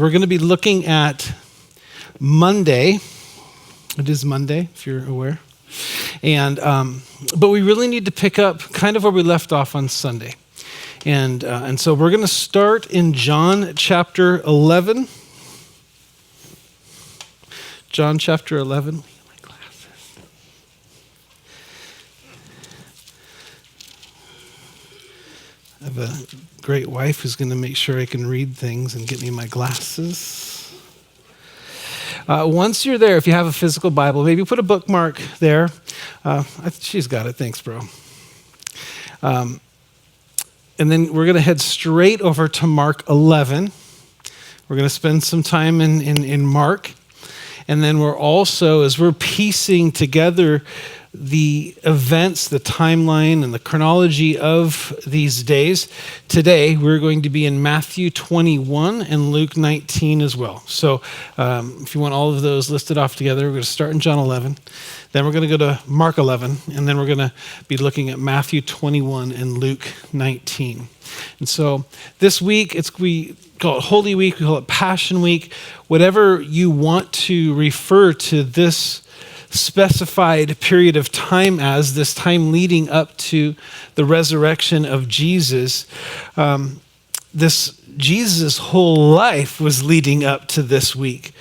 We're going to be looking at Monday. It is Monday, if you're aware. And but we really need to pick up kind of where we left off on Sunday. And so we're going to start in John chapter 11. John chapter 11. I have a great wife who's going to make sure I can read things and get me my glasses. Once you're there, if you have a physical Bible, maybe put a bookmark there. She's got it. Thanks, bro. And then we're going to head straight over to Mark 11. We're going to spend some time in Mark. And then we're also, as we're piecing together the events, the timeline, and the chronology of these days, today we're going to be in Matthew 21 and Luke 19 as well. So if you want all of those listed off together, we're going to start in John 11. Then we're going to go to Mark 11, and then we're going to be looking at Matthew 21 and Luke 19. And so this week, we call it Holy Week, we call it Passion Week. Whatever you want to refer to this specified period of time as, this time leading up to the resurrection of Jesus, Jesus' whole life was leading up to this week,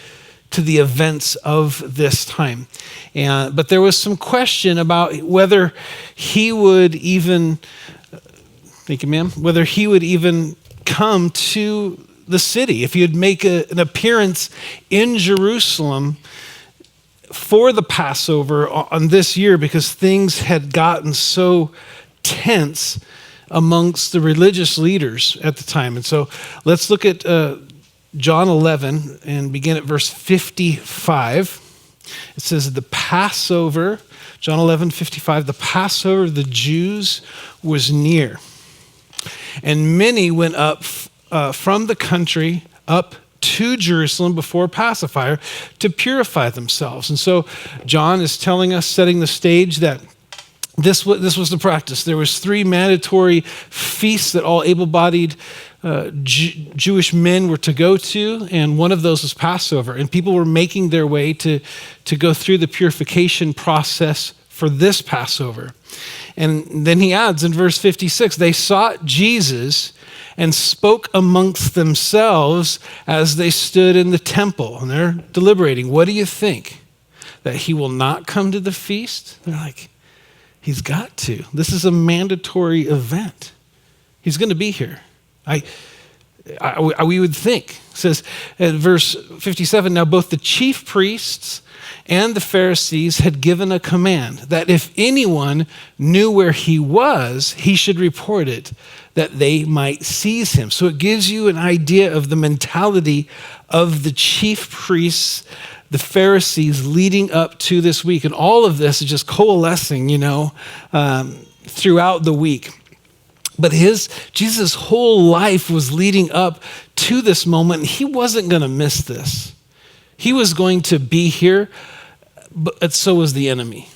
to the events of this time. But there was some question about whether he would even, thank you, ma'am, whether he would even come to the city, if he would make an appearance in Jerusalem for the Passover on this year, because things had gotten so tense amongst the religious leaders at the time. And so let's look at John 11 and begin at verse 55. It says, the Passover, John 11:55, the Passover of the Jews was near. And many went up from the country up to Jerusalem before Passover to purify themselves. And so John is telling us, setting the stage, that this was the practice. There was 3 mandatory feasts that all able-bodied Jewish men were to go to, and one of those was Passover. And people were making their way to go through the purification process for this Passover. And then he adds in verse 56, they sought Jesus and spoke amongst themselves as they stood in the temple. And they're deliberating. What do you think? That he will not come to the feast? They're like, he's got to. This is a mandatory event. He's going to be here. We would think. It says at verse 57, now both the chief priests and the Pharisees had given a command that if anyone knew where he was, he should report it, that they might seize him. So it gives you an idea of the mentality of the chief priests, the Pharisees, leading up to this week. And all of this is just coalescing, throughout the week. But Jesus' whole life was leading up to this moment, and he wasn't going to miss this. He was going to be here, but so was the enemy.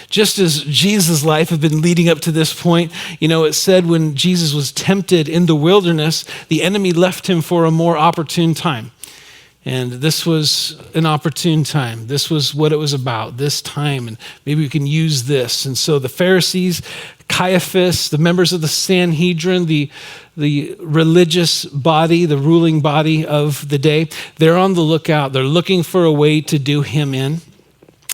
Just as Jesus' life had been leading up to this point, it said when Jesus was tempted in the wilderness, the enemy left him for a more opportune time. And this was an opportune time. This was what it was about, this time, and maybe we can use this. And so the Pharisees, Caiaphas, the members of the Sanhedrin, the religious body, the ruling body of the day, they're on the lookout. They're looking for a way to do him in.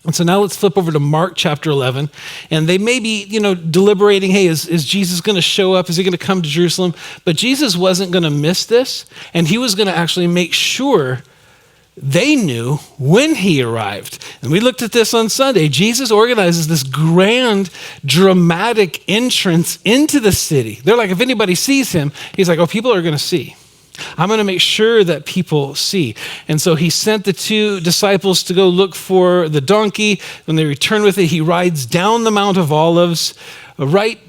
And so now let's flip over to Mark chapter 11. And they may be, deliberating, hey, is Jesus going to show up? Is he going to come to Jerusalem? But Jesus wasn't going to miss this. And he was going to actually make sure they knew when he arrived. And we looked at this on Sunday. Jesus organizes this grand, dramatic entrance into the city. They're like, if anybody sees him, he's like, oh, people are going to see. I'm going to make sure that people see. And so he sent the 2 disciples to go look for the donkey. When they return with it, he rides down the Mount of Olives, right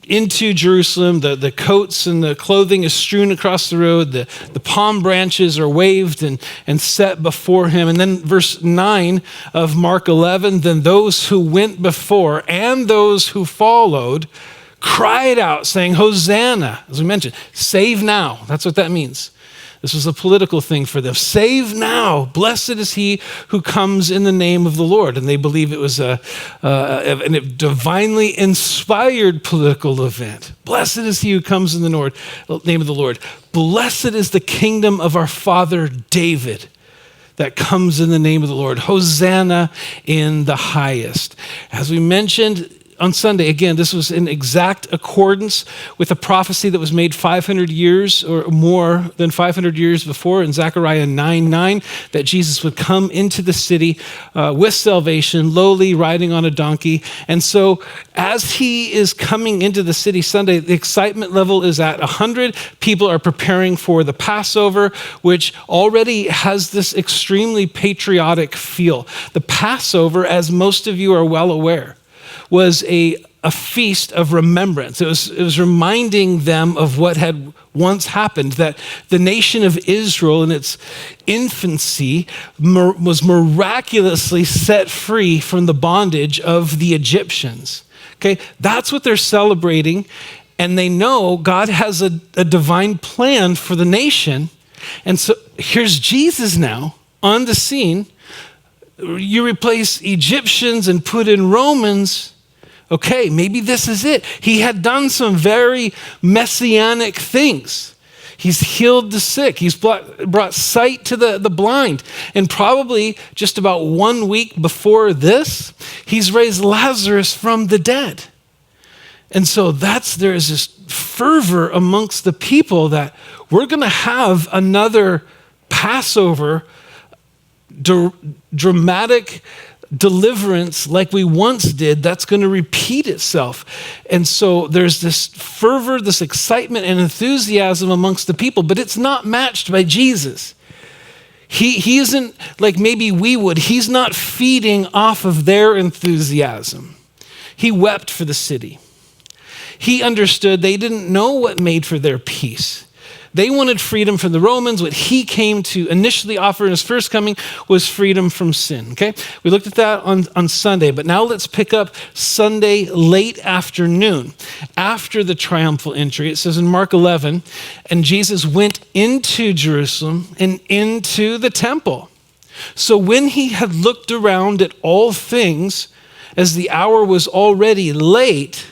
into Jerusalem. The coats and the clothing is strewn across the road. The palm branches are waved and set before him. And then verse 9 of Mark 11, then those who went before and those who followed cried out saying, Hosanna, as we mentioned, save now. That's what that means. This was a political thing for them. Save now. Blessed is he who comes in the name of the Lord. And they believe it was a divinely inspired political event. Blessed is he who comes in the name of the Lord. Blessed is the kingdom of our father David that comes in the name of the Lord. Hosanna in the highest. As we mentioned on Sunday, again, this was in exact accordance with a prophecy that was made 500 years or more than 500 years before in Zechariah 9:9, that Jesus would come into the city with salvation, lowly, riding on a donkey. And so as he is coming into the city Sunday, the excitement level is at 100. People are preparing for the Passover, which already has this extremely patriotic feel. The Passover, as most of you are well aware, was a feast of remembrance. It was reminding them of what had once happened, that the nation of Israel in its infancy was miraculously set free from the bondage of the Egyptians. Okay, that's what they're celebrating, and they know God has a divine plan for the nation. And so here's Jesus now on the scene. You replace Egyptians and put in Romans. Okay, maybe this is it. He had done some very messianic things. He's healed the sick. He's brought sight to the blind. And probably just about 1 week before this, he's raised Lazarus from the dead. And so there is this fervor amongst the people that we're going to have another Passover, dramatic deliverance like we once did, that's going to repeat itself. And so there's this fervor, this excitement and enthusiasm amongst the people, but it's not matched by Jesus. He isn't like maybe we would. He's not feeding off of their enthusiasm. He wept for the city. He understood they didn't know what made for their peace. They wanted freedom from the Romans. What he came to initially offer in his first coming was freedom from sin, okay? We looked at that on Sunday, but now let's pick up Sunday late afternoon after the triumphal entry. It says in Mark 11, and Jesus went into Jerusalem and into the temple. So when he had looked around at all things, as the hour was already late,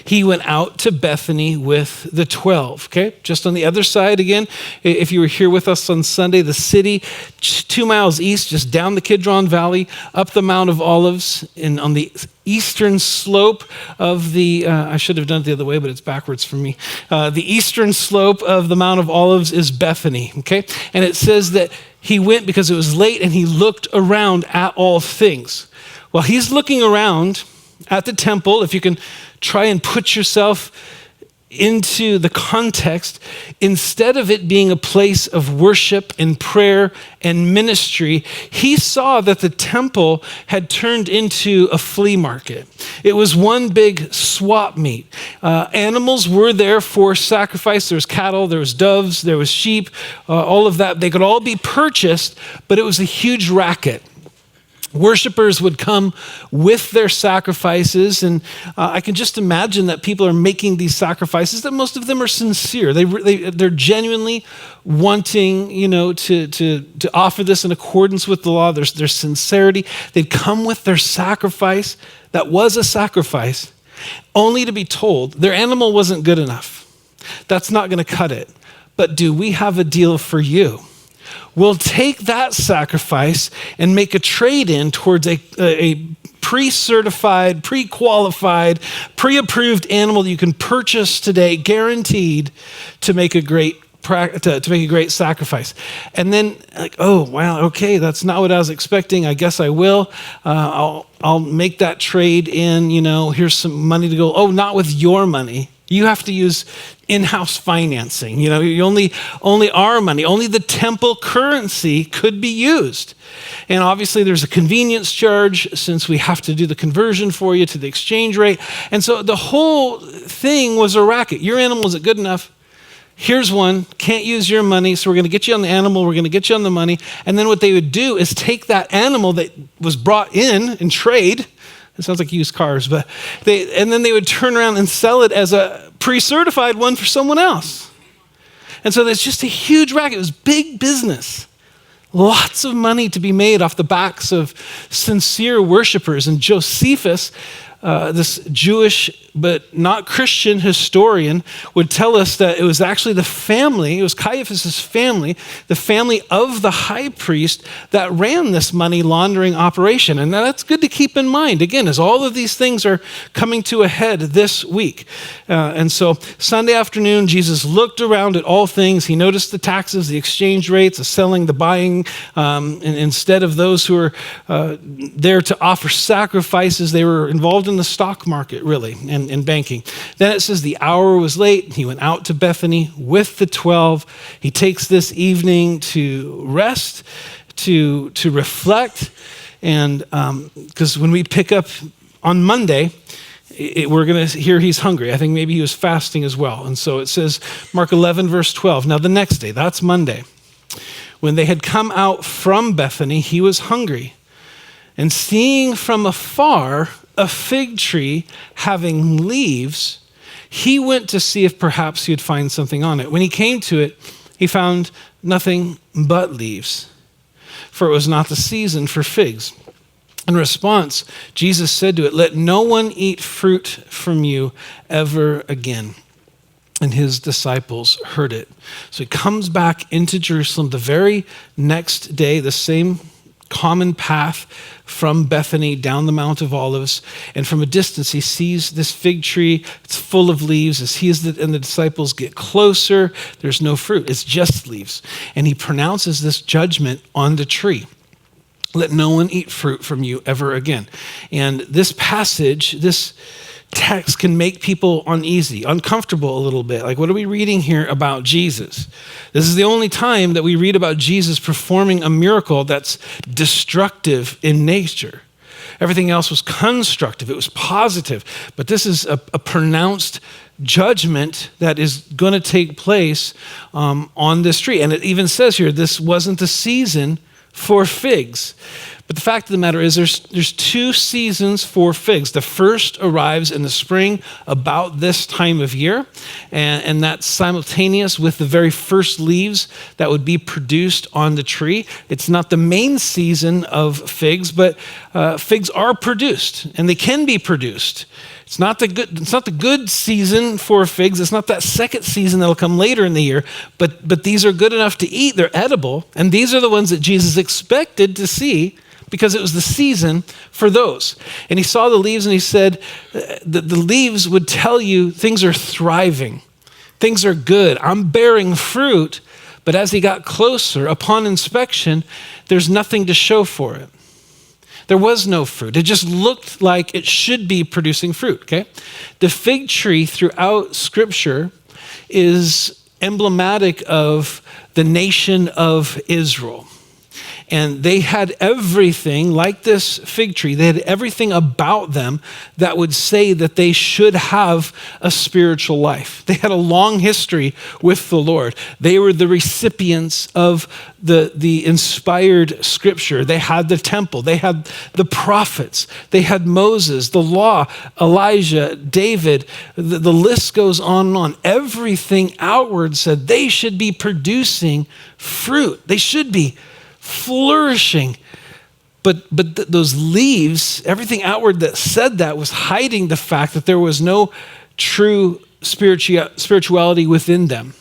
he went out to Bethany with the 12, okay? Just on the other side again, if you were here with us on Sunday, the city, 2 miles east, just down the Kidron Valley, up the Mount of Olives, and on the eastern slope of the, I should have done it the other way, but it's backwards for me. The eastern slope of the Mount of Olives is Bethany, okay? And it says that he went because it was late and he looked around at all things. Well, he's looking around at the temple. If you can try and put yourself into the context, instead of it being a place of worship and prayer and ministry, he saw that the temple had turned into a flea market. It was one big swap meet. Animals were there for sacrifice. There was cattle, there was doves, there was sheep, all of that. They could all be purchased, but it was a huge racket. Worshipers would come with their sacrifices, and I can just imagine that people are making these sacrifices, that most of them are sincere. They're genuinely wanting, to offer this in accordance with the law. There's sincerity. They'd come with their sacrifice that was a sacrifice, only to be told their animal wasn't good enough. That's not going to cut it. But do we have a deal for you? We'll take that sacrifice and make a trade-in towards a pre-certified, pre-qualified, pre-approved animal that you can purchase today, guaranteed to make a great sacrifice. And then, like, oh, wow, okay, that's not what I was expecting. I guess I will. I'll make that trade in, here's some money to go. Oh, not with your money. You have to use in-house financing. You only our money, only the temple currency could be used. And obviously there's a convenience charge since we have to do the conversion for you to the exchange rate. And so the whole thing was a racket. Your animal isn't good enough. Here's one, can't use your money, so we're going to get you on the animal, we're going to get you on the money. And then what they would do is take that animal that was brought in and trade. It sounds like used cars, but then they would turn around and sell it as a pre-certified one for someone else. And so there's just a huge racket. It was big business. Lots of money to be made off the backs of sincere worshipers. And Josephus, this Jewish but not Christian historian, would tell us that it was actually the family, it was Caiaphas' family, the family of the high priest that ran this money laundering operation. And that's good to keep in mind, again, as all of these things are coming to a head this week. And so Sunday afternoon, Jesus looked around at all things. He noticed the taxes, the exchange rates, the selling, the buying. And instead of those who were there to offer sacrifices, they were involved in the stock market, really, and banking. Then it says the hour was late. He went out to Bethany with the 12. He takes this evening to rest, to reflect, and because when we pick up on Monday, we're going to hear he's hungry. I think maybe he was fasting as well. And so it says, Mark 11, verse 12. Now the next day, that's Monday, when they had come out from Bethany, he was hungry. And seeing from afar a fig tree having leaves, he went to see if perhaps he would find something on it. When he came to it, he found nothing but leaves, for it was not the season for figs. In response, Jesus said to it, "Let no one eat fruit from you ever again." And his disciples heard it. So he comes back into Jerusalem the very next day, the same common path from Bethany down the Mount of Olives. And from a distance, he sees this fig tree. It's full of leaves. As he and the disciples get closer, there's no fruit. It's just leaves. And he pronounces this judgment on the tree. Let no one eat fruit from you ever again. And this passage, this text can make people uneasy, uncomfortable a little bit. Like, what are we reading here about Jesus? This is the only time that we read about Jesus performing a miracle that's destructive in nature. Everything else was constructive. It was positive. But this is a pronounced judgment that is going to take place on this tree. And it even says here, this wasn't the season for figs. But the fact of the matter is there's two seasons for figs. The first arrives in the spring about this time of year, and that's simultaneous with the very first leaves that would be produced on the tree. It's not the main season of figs, but figs are produced, and they can be produced. It's not the good season for figs. It's not that second season that'll come later in the year, but these are good enough to eat. They're edible, and these are the ones that Jesus expected to see, because it was the season for those. And he saw the leaves and he said that the leaves would tell you things are thriving. Things are good. I'm bearing fruit. But as he got closer, upon inspection, there's nothing to show for it. There was no fruit. It just looked like it should be producing fruit, okay? The fig tree throughout Scripture is emblematic of the nation of Israel. And they had everything, like this fig tree, they had everything about them that would say that they should have a spiritual life. They had a long history with the Lord. They were the recipients of the inspired scripture. They had the temple. They had the prophets. They had Moses, the law, Elijah, David. The list goes on and on. Everything outward said they should be producing fruit. They should be flourishing. But those leaves, everything outward that said that was hiding the fact that there was no true spirituality within them.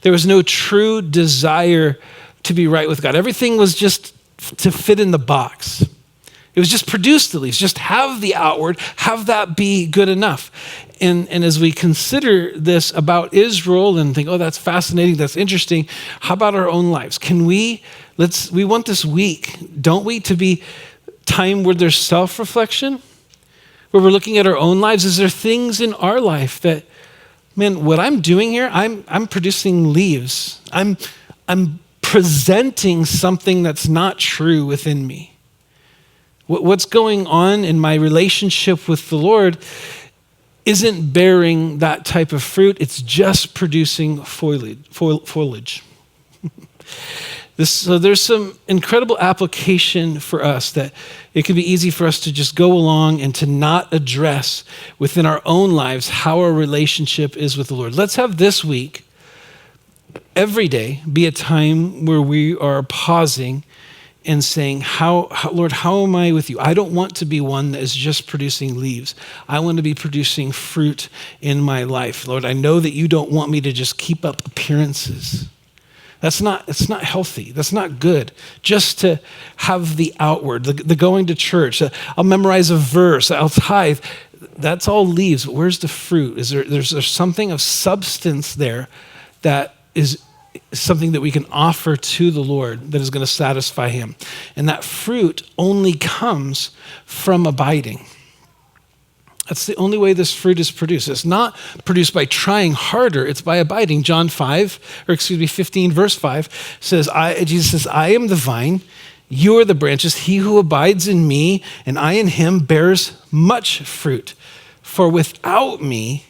There was no true desire to be right with God. Everything was just to fit in the box. It was just produce the leaves, just have the outward, have that be good enough. And as we consider this about Israel and think, oh, that's fascinating, that's interesting, how about our own lives? We want this week, don't we, to be time where there's self-reflection, where we're looking at our own lives. Is there things in our life that, man, what I'm doing here, I'm producing leaves. I'm presenting something that's not true within me. What's going on in my relationship with the Lord isn't bearing that type of fruit. It's just producing foliage. So there's some incredible application for us that it can be easy for us to just go along and to not address within our own lives how our relationship is with the Lord. Let's have this week every day be a time where we are pausing and saying, Lord, how am I with you? I don't want to be one that is just producing leaves. I want to be producing fruit in my life. Lord, I know that you don't want me to just keep up appearances. It's not healthy. That's not good. Just to have the outward, the going to church. I'll memorize a verse. I'll tithe. That's all leaves. But where's the fruit? There's something of substance there that is something that we can offer to the Lord that is going to satisfy him. And that fruit only comes from abiding. That's the only way this fruit is produced. It's not produced by trying harder, it's by abiding. John 15 verse 5 says, Jesus says, I am the vine, you are the branches. He who abides in me and I in him bears much fruit. For without me,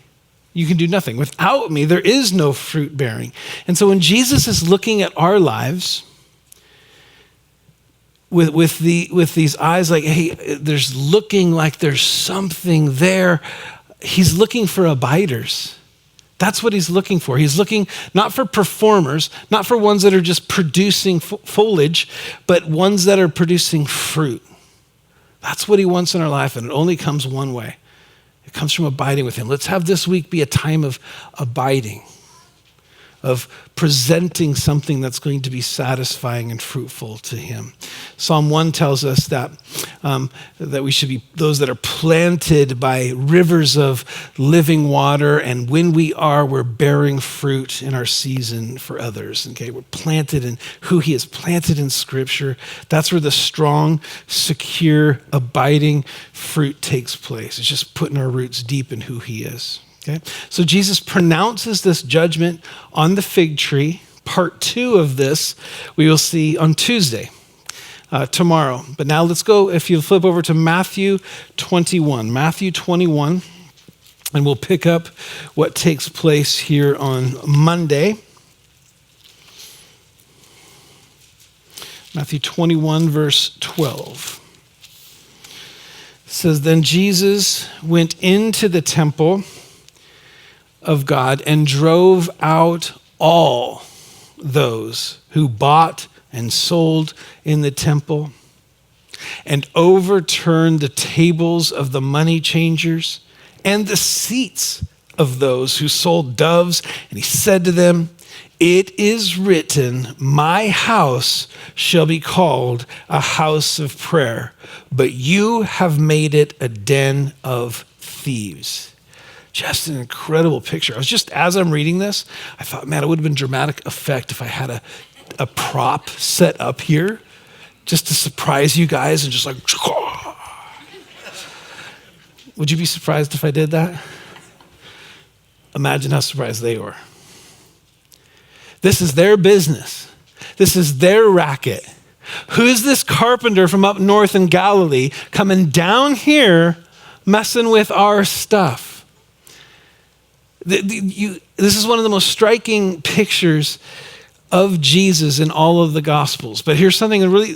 you can do nothing. Without me, there is no fruit bearing. And so when Jesus is looking at our lives with these eyes like, hey, there's looking like there's something there, he's looking for abiders. That's what he's looking for. He's looking not for performers, not for ones that are just producing foliage, but ones that are producing fruit. That's what he wants in our life, and it only comes one way. It comes from abiding with him. Let's have this week be a time of abiding, of presenting something that's going to be satisfying and fruitful to him. Psalm 1 tells us that we should be those that are planted by rivers of living water, and when we're bearing fruit in our season for others. Okay, we're planted in who he is, planted in Scripture. That's where the strong, secure, abiding fruit takes place. It's just putting our roots deep in who he is. Okay? So Jesus pronounces this judgment on the fig tree. Part 2 of this we will see on Tuesday, tomorrow. But now let's go, if you flip over to Matthew 21. Matthew 21, and we'll pick up what takes place here on Monday. Matthew 21, verse 12. It says, then Jesus went into the temple of God and drove out all those who bought and sold in the temple, and overturned the tables of the money changers and the seats of those who sold doves. And he said to them, it is written, my house shall be called a house of prayer, but you have made it a den of thieves. Just an incredible picture. As I'm reading this, I thought, man, it would have been dramatic effect if I had a prop set up here just to surprise you guys and just like, would you be surprised if I did that? Imagine how surprised they were. This is their business. This is their racket. Who's this carpenter from up north in Galilee coming down here messing with our stuff? This is one of the most striking pictures of Jesus in all of the Gospels. But here's something that really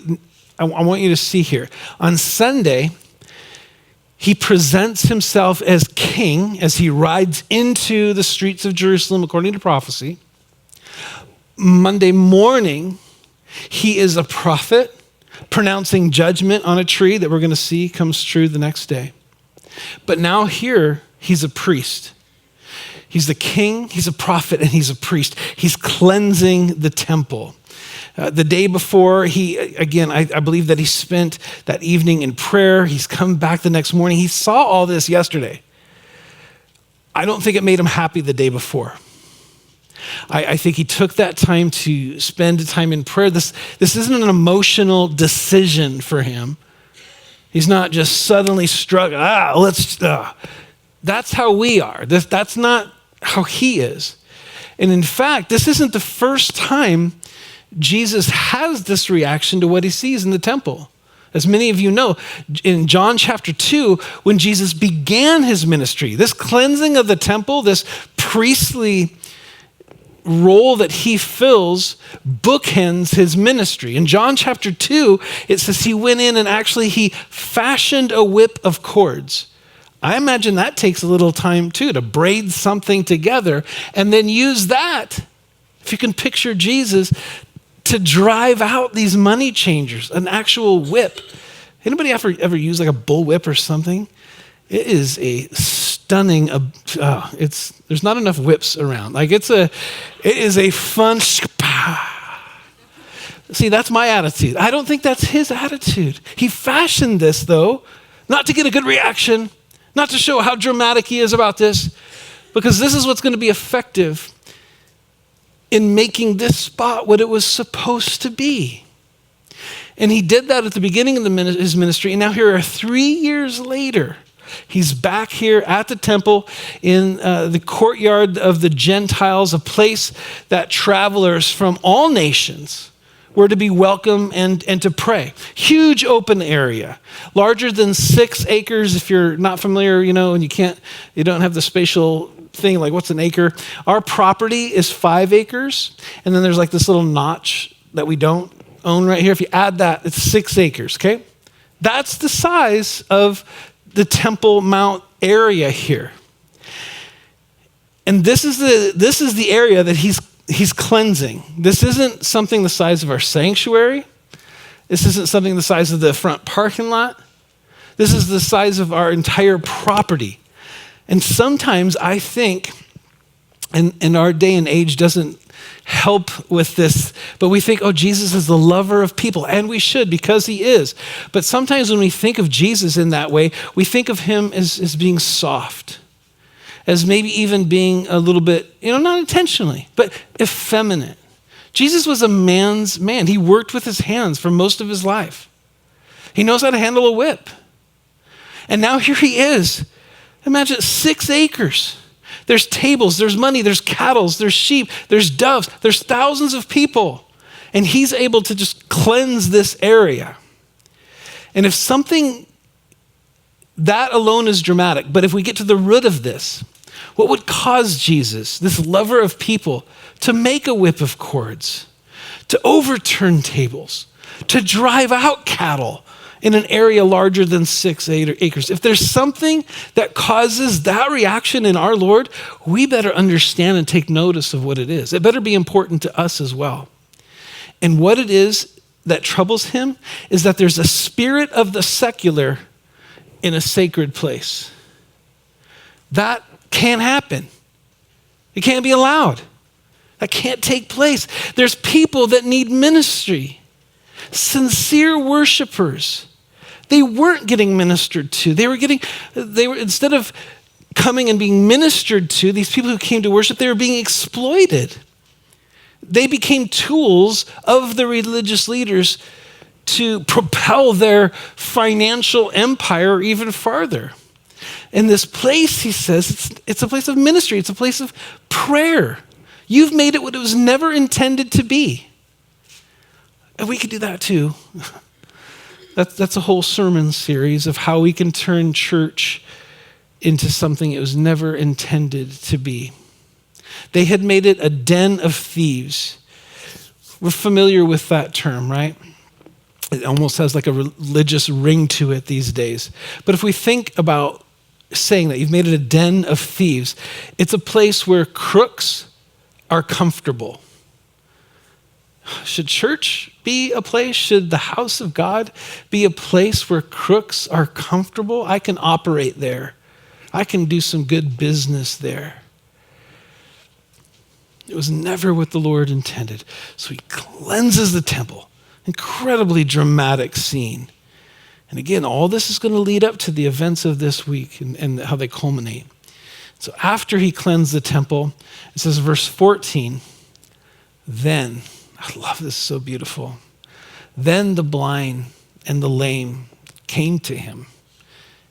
I want you to see here. On Sunday, he presents himself as king as he rides into the streets of Jerusalem according to prophecy. Monday morning, he is a prophet pronouncing judgment on a tree that we're going to see comes true the next day. But now here, he's a priest. He's the king, he's a prophet, and he's a priest. He's cleansing the temple. The day before, I believe that he spent that evening in prayer. He's come back the next morning. He saw all this yesterday. I don't think it made him happy the day before. I think he took that time to spend time in prayer. This isn't an emotional decision for him. He's not just suddenly struck, That's how we are. That's not how he is. And in fact, this isn't the first time Jesus has this reaction to what he sees in the temple. As many of you know, in John chapter 2, when Jesus began his ministry, this cleansing of the temple, this priestly role that he fills bookends his ministry. In John chapter 2, it says he went in and actually he fashioned a whip of cords. I imagine that takes a little time too, to braid something together and then use that If you can picture Jesus to drive out these money changers, an actual whip. Anybody ever use like a bull whip or something? It is a stunning, there's not enough whips around. Like it is a fun, see, that's my attitude. I don't think that's his attitude. He fashioned this though, not to get a good reaction, not to show how dramatic he is about this, because this is what's going to be effective in making this spot what it was supposed to be. And he did that at the beginning of his ministry, and now here are 3 years later, he's back here at the temple in the courtyard of the Gentiles, a place that travelers from all nations were to be welcome and to pray. Huge open area, larger than 6 acres. If you're not familiar, and you don't have the spatial thing, like what's an acre? Our property is 5 acres, and then there's like this little notch that we don't own right here. If you add that, it's 6 acres, okay? That's the size of the Temple Mount area here. And this is the area that he's cleansing. This isn't something the size of our sanctuary. This isn't something the size of the front parking lot. This is the size of our entire property. And sometimes I think, and our day and age doesn't help with this, but we think, oh, Jesus is the lover of people, and we should, because he is. But sometimes when we think of Jesus in that way, we think of him as being soft, as maybe even being a little bit, not intentionally, but effeminate. Jesus was a man's man. He worked with his hands for most of his life. He knows how to handle a whip. And now here he is. Imagine 6 acres. There's tables, there's money, there's cattle, there's sheep, there's doves, there's thousands of people. And he's able to just cleanse this area. And if something, that alone is dramatic, but if we get to the root of this, what would cause Jesus, this lover of people, to make a whip of cords, to overturn tables, to drive out cattle in an area larger than 6 acres? If there's something that causes that reaction in our Lord, we better understand and take notice of what it is. It better be important to us as well. And what it is that troubles him is that there's a spirit of the secular in a sacred place. That can't happen. It can't be allowed. That can't take place. There's people that need ministry, sincere worshipers. They weren't getting ministered to. They were instead of coming and being ministered to, these people who came to worship, they were being exploited. They became tools of the religious leaders to propel their financial empire even farther. And this place, he says, it's a place of ministry. It's a place of prayer. You've made it what it was never intended to be. And we could do that too. That's a whole sermon series of how we can turn church into something it was never intended to be. They had made it a den of thieves. We're familiar with that term, right? It almost has like a religious ring to it these days. But if we think about saying that you've made it a den of thieves, it's a place where crooks are comfortable. Should church be a place? Should the house of God be a place where crooks are comfortable? I can operate there. I can do some good business there. It was never what the Lord intended. So he cleanses the temple. Incredibly dramatic scene. And again, all this is going to lead up to the events of this week and how they culminate. So after he cleansed the temple, it says verse 14, then, I love this, so beautiful. Then the blind and the lame came to him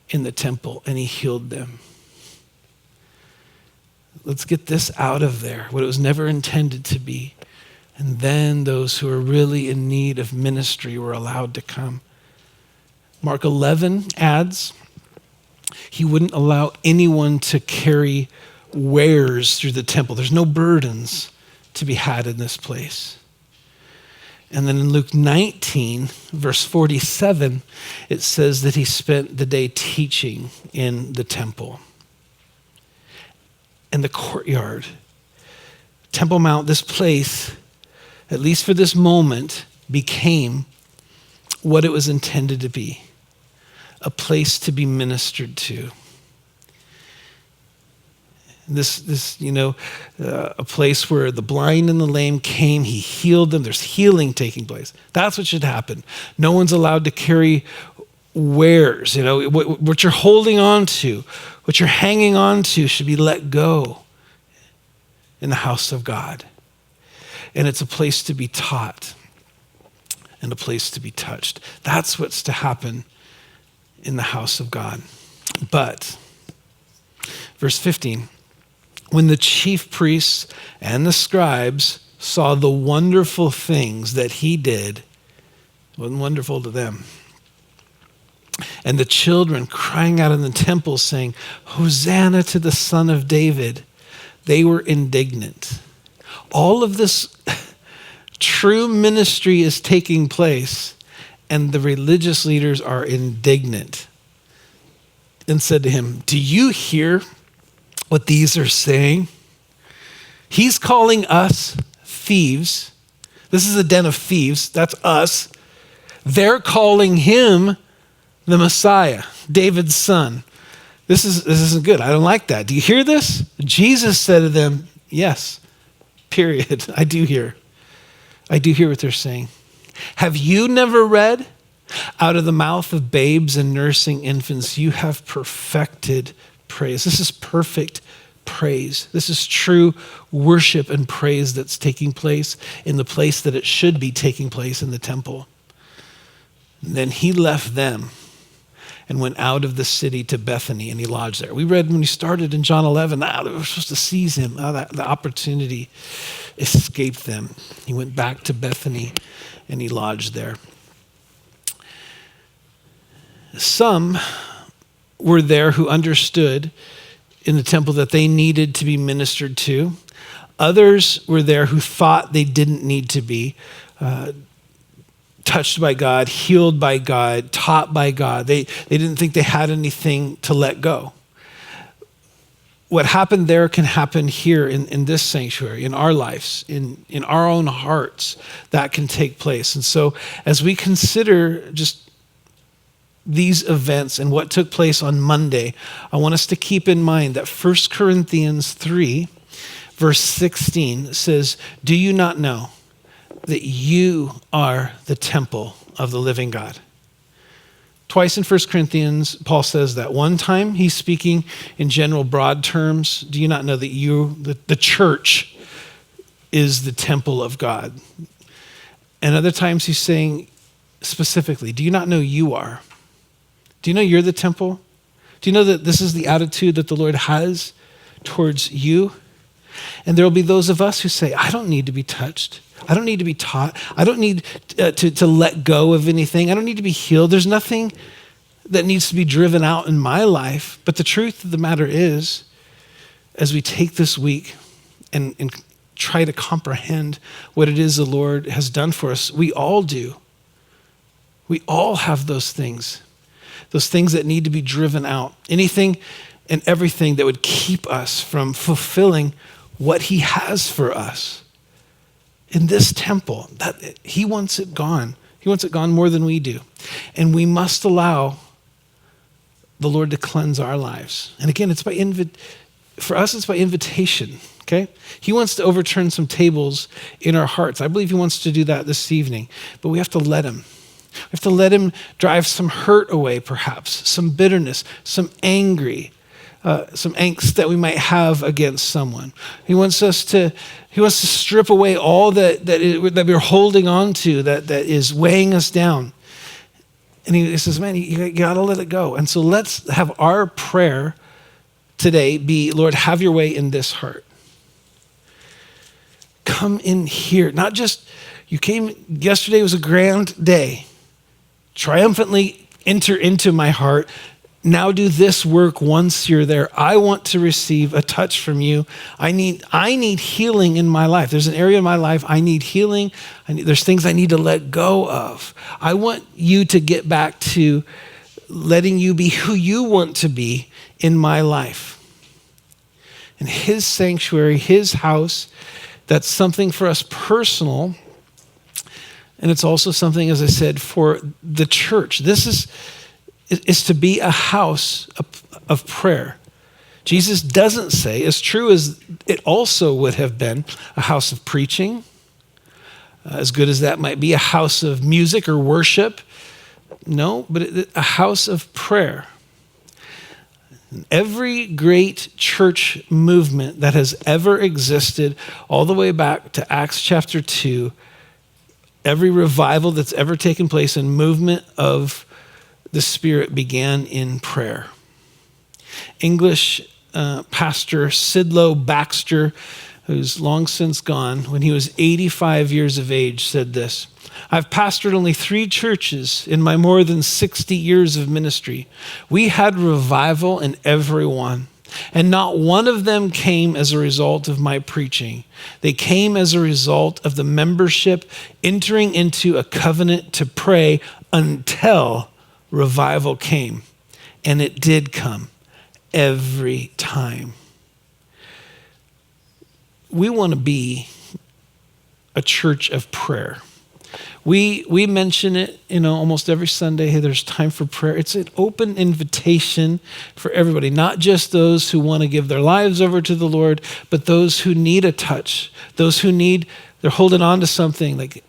in the temple and he healed them. Let's get this out of there, what it was never intended to be. And then those who are really in need of ministry were allowed to come. Mark 11 adds, he wouldn't allow anyone to carry wares through the temple. There's no burdens to be had in this place. And then in Luke 19, verse 47, it says that he spent the day teaching in the temple. And the courtyard, Temple Mount, this place, at least for this moment, became what it was intended to be, a place to be ministered to. A place where the blind and the lame came, he healed them. There's healing taking place. That's what should happen. No one's allowed to carry wares. What you're holding on to, what you're hanging on to should be let go in the house of God. And it's a place to be taught and a place to be touched. That's what's to happen in the house of God. But, verse 15, when the chief priests and the scribes saw the wonderful things that he did, it wasn't wonderful to them. And the children crying out in the temple saying, Hosanna to the Son of David, they were indignant. All of this true ministry is taking place, and the religious leaders are indignant and said to him, do you hear what these are saying? He's calling us thieves. This is a den of thieves. That's us. They're calling him the Messiah, David's son. This isn't good. I don't like that. Do you hear this? Jesus said to them, yes, period. I do hear what they're saying. Have you never read? Out of the mouth of babes and nursing infants, you have perfected praise. This is perfect praise. This is true worship and praise that's taking place in the place that it should be taking place in the temple. And then he left them and went out of the city to Bethany, and he lodged there. We read when he started in John 11, they were supposed to seize him. The opportunity escaped them. He went back to Bethany and he lodged there. Some were there who understood in the temple that they needed to be ministered to. Others were there who thought they didn't need to be touched by God, healed by God, taught by God. They didn't think they had anything to let go. What happened there can happen here in this sanctuary, in our lives, in our own hearts. That can take place. And so as we consider just these events and what took place on Monday, I want us to keep in mind that 1 Corinthians 3, verse 16 says, do you not know that you are the temple of the living God? Twice in 1 Corinthians, Paul says that. One time, he's speaking in general broad terms. Do you not know that the church is the temple of God? And other times he's saying specifically, do you not know you are? Do you know you're the temple? Do you know that this is the attitude that the Lord has towards you? And there will be those of us who say, I don't need to be touched. I don't need to be taught. I don't need to let go of anything. I don't need to be healed. There's nothing that needs to be driven out in my life. But the truth of the matter is, as we take this week and try to comprehend what it is the Lord has done for us, we all do. We all have those things that need to be driven out. Anything and everything that would keep us from fulfilling what he has for us in this temple. That he wants it gone. He wants it gone more than we do. And we must allow the Lord to cleanse our lives. And again, for us, it's by invitation, okay? He wants to overturn some tables in our hearts. I believe he wants to do that this evening, but we have to let him. We have to let him drive some hurt away, perhaps, some bitterness, some angst that we might have against someone. He wants to strip away all that we're holding on to, that is weighing us down. And he says, man, you gotta let it go. And so let's have our prayer today be, Lord, have your way in this heart. Come in here. Not just, you came, yesterday was a grand day. Triumphantly enter into my heart. Now do this work once you're there. I want to receive a touch from you. I need healing in my life. There's an area in my life I need healing. There's things I need to let go of. I want you to get back to letting you be who you want to be in my life. In his sanctuary, his house, That's something for us personal, and it's also something, as I said, for the church. This is to be a house of prayer. Jesus doesn't say, as true as it also would have been, a house of preaching, as good as that might be, a house of music or worship. No, but a house of prayer. Every great church movement that has ever existed, all the way back to Acts chapter 2, every revival that's ever taken place and movement of the Spirit began in prayer. English pastor Sidlow Baxter, who's long since gone, when he was 85 years of age, said this: "I've pastored only 3 churches in my more than 60 years of ministry. We had revival in every one, and not one of them came as a result of my preaching. They came as a result of the membership entering into a covenant to pray until revival came." And it did come every time. We want to be a church of prayer. We mention it, almost every Sunday. Hey, there's time for prayer. It's an open invitation for everybody, not just those who want to give their lives over to the Lord, but those who need a touch, those who they're holding on to something like,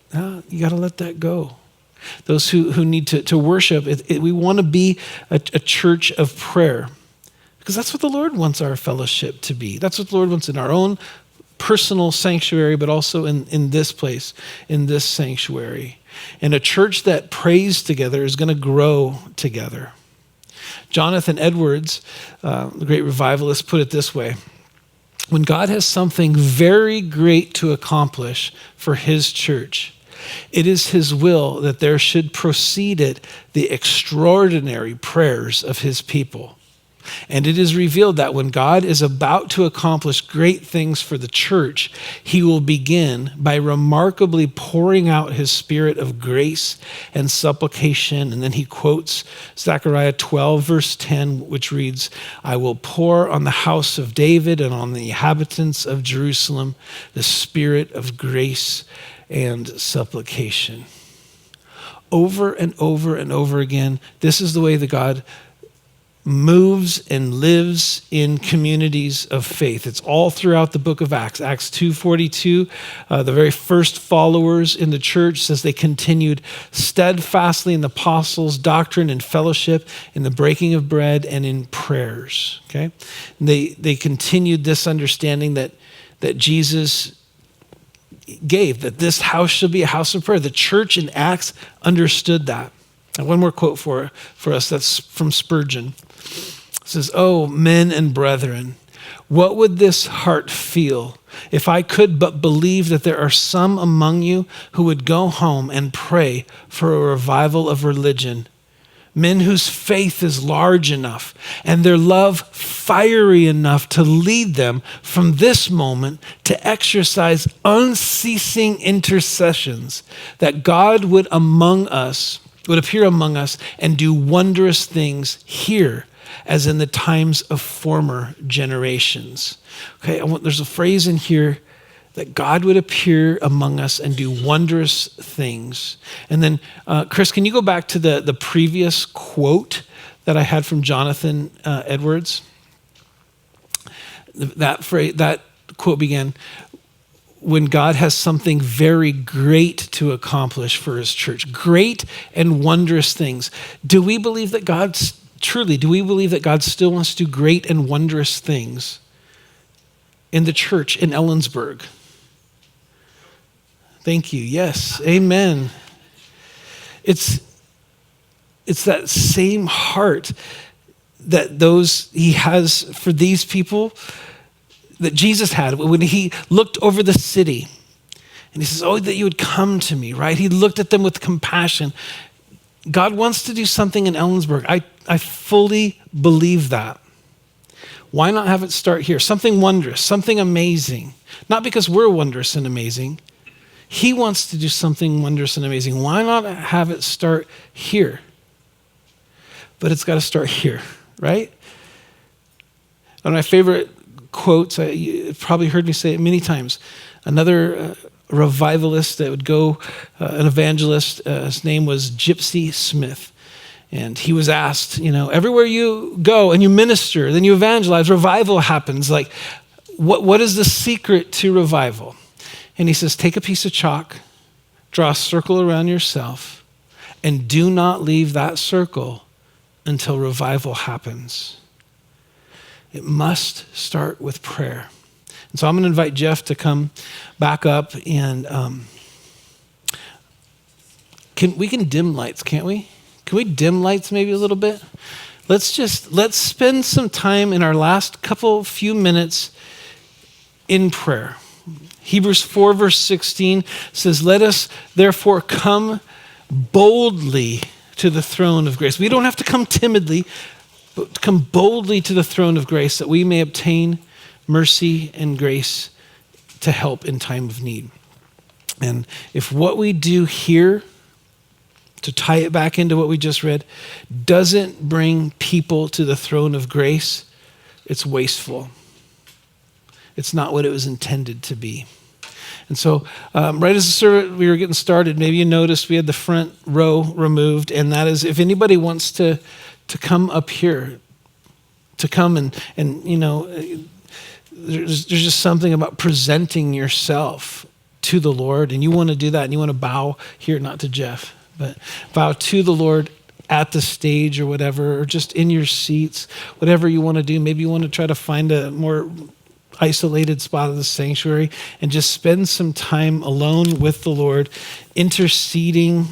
you got to let that go. Those who need to worship. We want to be a church of prayer, because that's what the Lord wants our fellowship to be. That's what the Lord wants in our own personal sanctuary, but also in this place, in this sanctuary. And a church that prays together is going to grow together. Jonathan Edwards, the great revivalist, put it this way: when God has something very great to accomplish for his church, it is his will that there should proceed it the extraordinary prayers of his people. And it is revealed that when God is about to accomplish great things for the church, he will begin by remarkably pouring out his spirit of grace and supplication. And then he quotes Zechariah 12, verse 10, which reads, "I will pour on the house of David and on the inhabitants of Jerusalem the spirit of grace and supplication." Over and over and over again, this is the way that God moves and lives in communities of faith. It's all throughout the book of Acts. Acts 2:42, the very first followers in the church, says they continued steadfastly in the apostles' doctrine and fellowship, in the breaking of bread and in prayers. Okay, and they continued this understanding that Jesus gave, that this house should be a house of prayer. The church in Acts understood that. And one more quote for us, that's from Spurgeon. It says, "Oh, men and brethren, what would this heart feel if I could but believe that there are some among you who would go home and pray for a revival of religion, men whose faith is large enough and their love fiery enough to lead them from this moment to exercise unceasing intercessions, that God would appear among us and do wondrous things here as in the times of former generations." Okay, there's a phrase in here that God would appear among us and do wondrous things. And then, Chris, can you go back to the previous quote that I had from Jonathan Edwards? That quote began, "When God has something very great to accomplish for his church, great and wondrous things." Do we believe that God still wants to do great and wondrous things in the church in Ellensburg? Thank you. Yes. Amen. It's that same heart that he has for these people that Jesus had when he looked over the city and he says, "Oh, that you would come to me," right? He looked at them with compassion. God wants to do something in Ellensburg. I fully believe that. Why not have it start here? Something wondrous, something amazing. Not because we're wondrous and amazing. He wants to do something wondrous and amazing. Why not have it start here? But it's got to start here, right? One of my favorite quotes, you've probably heard me say it many times. Another revivalist that would go, an evangelist, his name was Gypsy Smith. And he was asked, everywhere you go and you minister, then you evangelize, revival happens. Like, what is the secret to revival? And he says, take a piece of chalk, draw a circle around yourself, and do not leave that circle until revival happens. It must start with prayer. And so I'm going to invite Jeff to come back up, and we can dim lights, can't we? Can we dim lights maybe a little bit? Let's spend some time in our last few minutes in prayer. Hebrews 4 verse 16 says, let us therefore come boldly to the throne of grace. We don't have to come timidly, but come boldly to the throne of grace that we may obtain mercy and grace to help in time of need. And if what we do here, to tie it back into what we just read, doesn't bring people to the throne of grace, it's wasteful. It's not what it was intended to be. And so right as the service, we were getting started, maybe you noticed we had the front row removed, and that is if anybody wants to come up here, to come and there's just something about presenting yourself to the Lord, and you want to do that, and you want to bow here, not to Jeff, but bow to the Lord at the stage or whatever, or just in your seats, whatever you want to do. Maybe you want to try to find a more isolated spot of the sanctuary and just spend some time alone with the Lord, interceding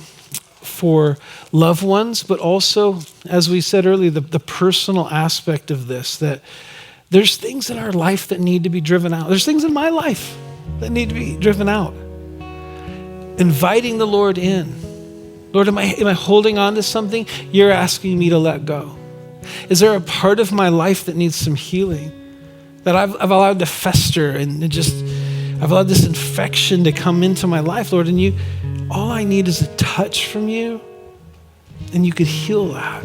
for loved ones, but also, as we said earlier, the personal aspect of this, that there's things in our life that need to be driven out. There's things in my life that need to be driven out. Inviting the Lord in. Lord, am I holding on to something you're asking me to let go? Is there a part of my life that needs some healing that I've allowed to fester and I've allowed this infection to come into my life, Lord, and all I need is a touch from you, and you could heal that.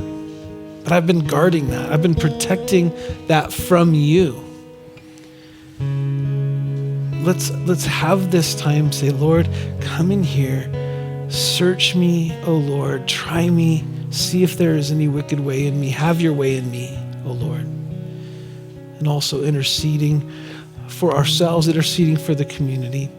But I've been guarding that. I've been protecting that from you. Let's have this time, say, Lord, come in here, search me, O Lord, try me, see if there is any wicked way in me, have your way in me, O Lord. And also interceding for ourselves, interceding for the community.